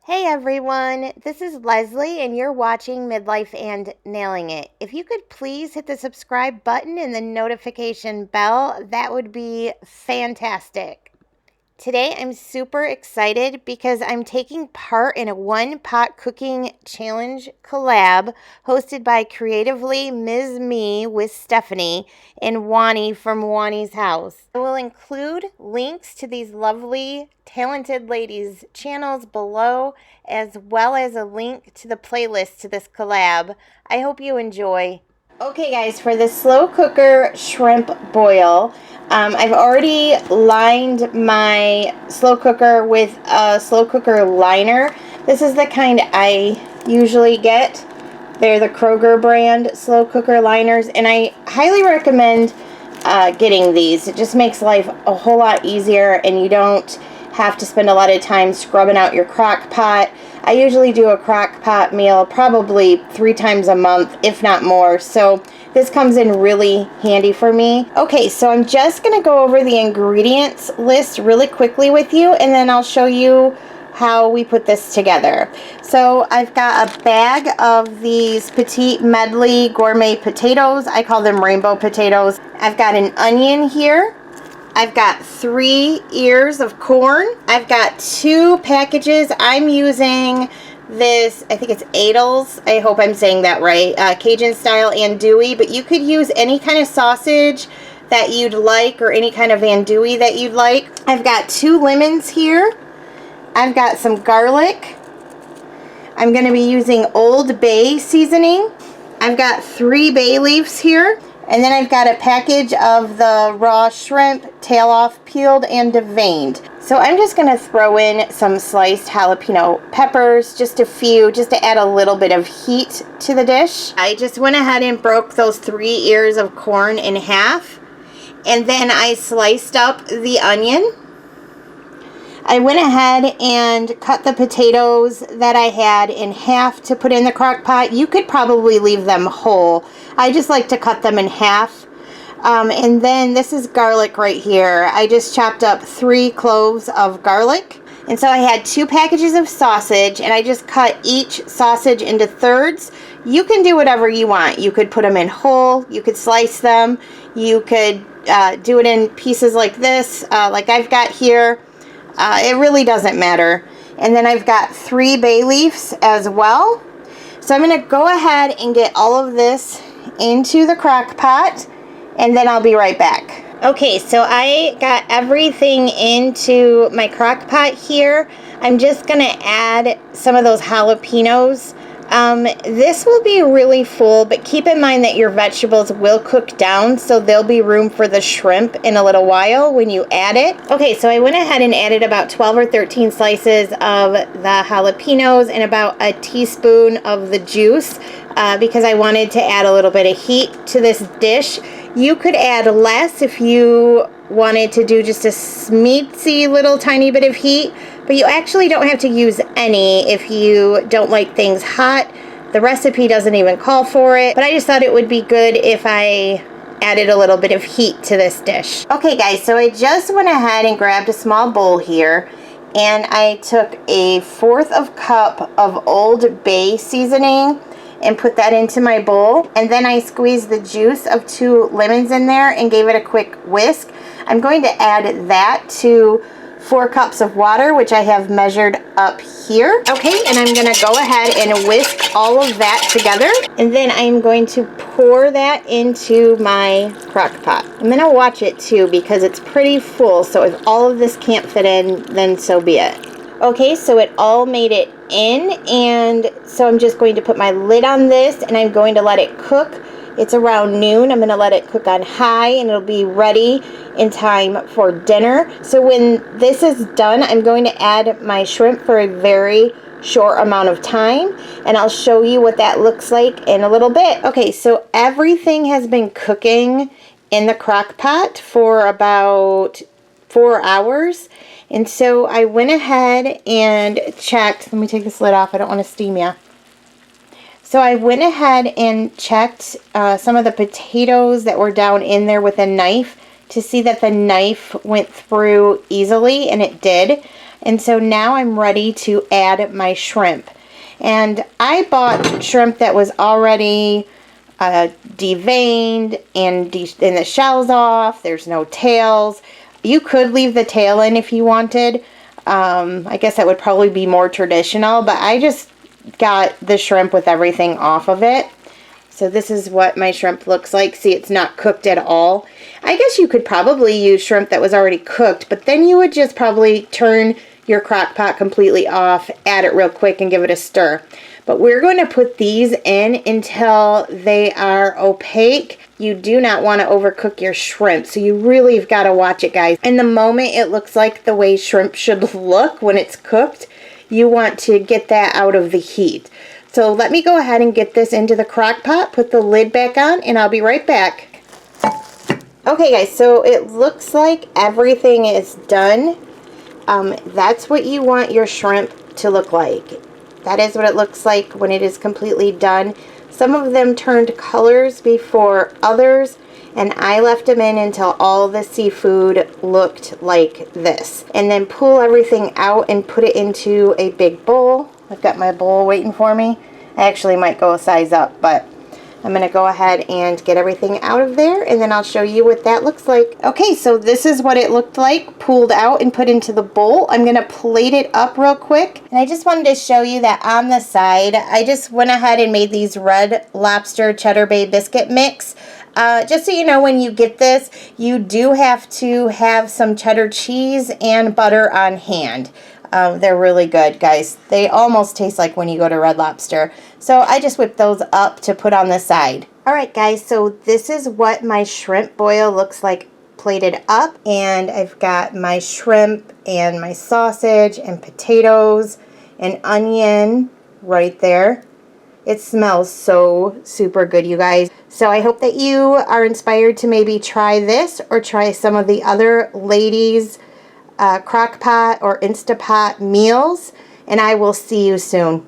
Hey everyone, this is Leslie and you're watching Midlife and Nailing It. If you could please hit the subscribe button and the notification bell, that would be fantastic. Today I'm super excited because I'm taking part in a one pot cooking challenge collab hosted by Creatively Ms. Me with Stephanie and Wani from Wani's House. I will include links to these lovely, talented ladies' channels below, as well as a link to the playlist to this collab. I hope you enjoy. Okay guys, for the slow cooker shrimp boil, I've already lined my slow cooker with a slow cooker liner. This is the kind I usually get. They're the Kroger brand slow cooker liners, and I highly recommend getting these. It just makes life a whole lot easier, and you don't have to spend a lot of time scrubbing out your crock pot. I usually do a crock pot meal probably 3 times a month, if not more, so this comes in really handy for me. Okay, so I'm just going to go over the ingredients list really quickly with you, and then I'll show you how we put this together. So I've got a bag of these petite medley gourmet potatoes. I call them rainbow potatoes. I've got an onion here. I've got 3 ears of corn. I've got 2 packages. I'm using this, I think it's Adels. I hope I'm saying that right. Cajun style andouille, but you could use any kind of sausage that you'd like or any kind of andouille that you'd like. I've got 2 lemons here. I've got some garlic. I'm going to be using Old Bay seasoning. I've got 3 bay leaves here. And then I've got a package of the raw shrimp, tail off, peeled, and deveined. So I'm just going to throw in some sliced jalapeno peppers, just a few, just to add a little bit of heat to the dish. I just went ahead and broke those 3 ears of corn in half. And then I sliced up the onion. I went ahead and cut the potatoes that I had in half to put in the crock pot. You could probably leave them whole. I just like to cut them in half. And then this is garlic right here. I just chopped up 3 cloves of garlic. And so I had 2 packages of sausage, and I just cut each sausage into thirds. You can do whatever you want. You could put them in whole. You could slice them. You could do it in pieces like this, like I've got here. It really doesn't matter. And then I've got 3 bay leaves as well. So I'm going to go ahead and get all of this into the crock pot, and then I'll be right back. Okay, so I got everything into my crock pot here. I'm just going to add some of those jalapenos. This will be really full, but keep in mind that your vegetables will cook down, so there'll be room for the shrimp in a little while when you add it. Okay, so I went ahead and added about 12 or 13 slices of the jalapenos and about a teaspoon of the juice because I wanted to add a little bit of heat to this dish. You could add less if you wanted to do just a smeatsy little tiny bit of heat, but you actually don't have to use any if you don't like things hot. The recipe doesn't even call for it, but I just thought it would be good if I added a little bit of heat to this dish. Okay guys, so I just went ahead and grabbed a small bowl here, and I took a 1/4 cup of Old Bay seasoning and put that into my bowl, and then I squeezed the juice of 2 lemons in there and gave it a quick whisk. I'm going to add that to 4 cups of water, which I have measured up here. Okay, and I'm going to go ahead and whisk all of that together, and then I'm going to pour that into my crock pot. I'm going to watch it too because it's pretty full, so if all of this can't fit in, then so be it. Okay, so it all made it in, and so I'm just going to put my lid on this, and I'm going to let it cook. It's around noon. I'm going to let it cook on high, and it'll be ready in time for dinner. So when this is done, I'm going to add my shrimp for a very short amount of time, and I'll show you what that looks like in a little bit. Okay, so everything has been cooking in the crock pot for about 4 hours. And so I went ahead and checked. Let me take this lid off. I don't want to steam you. So I went ahead and checked some of the potatoes that were down in there with a knife to see that the knife went through easily, and it did. And so now I'm ready to add my shrimp. And I bought shrimp that was already deveined and the shell's off. There's no tails. You could leave the tail in if you wanted. I guess that would probably be more traditional, but I just got the shrimp with everything off of it. So this is what my shrimp looks like. See, it's not cooked at all. I guess you could probably use shrimp that was already cooked, but then you would just probably turn your crock pot completely off, add it real quick, and give it a stir. But we're going to put these in until they are opaque. You do not want to overcook your shrimp, so you really have got to watch it, guys. And the moment it looks like the way shrimp should look when it's cooked, you want to get that out of the heat. So let me go ahead and get this into the crock pot, put the lid back on, and I'll be right back. Okay, guys, so it looks like everything is done. That's what you want your shrimp to look like. That is what it looks like when it is completely done. Some of them turned colors before others, and I left them in until all the seafood looked like this. And then pull everything out and put it into a big bowl. I've got my bowl waiting for me. I actually might go a size up, but I'm going to go ahead and get everything out of there, and then I'll show you what that looks like. Okay, so this is what it looked like, pulled out and put into the bowl. I'm going to plate it up real quick, and I just wanted to show you that on the side, I just went ahead and made these Red Lobster Cheddar Bay biscuit mix. Just so you know, when you get this, you do have to have some cheddar cheese and butter on hand. They're really good, guys. They almost taste like when you go to Red Lobster. So I just whipped those up to put on the side. Alright, guys, so this is what my shrimp boil looks like plated up. And I've got my shrimp and my sausage and potatoes and onion right there. It smells so super good, you guys. So I hope that you are inspired to maybe try this or try some of the other ladies' Crockpot or Instapot meals, and I will see you soon.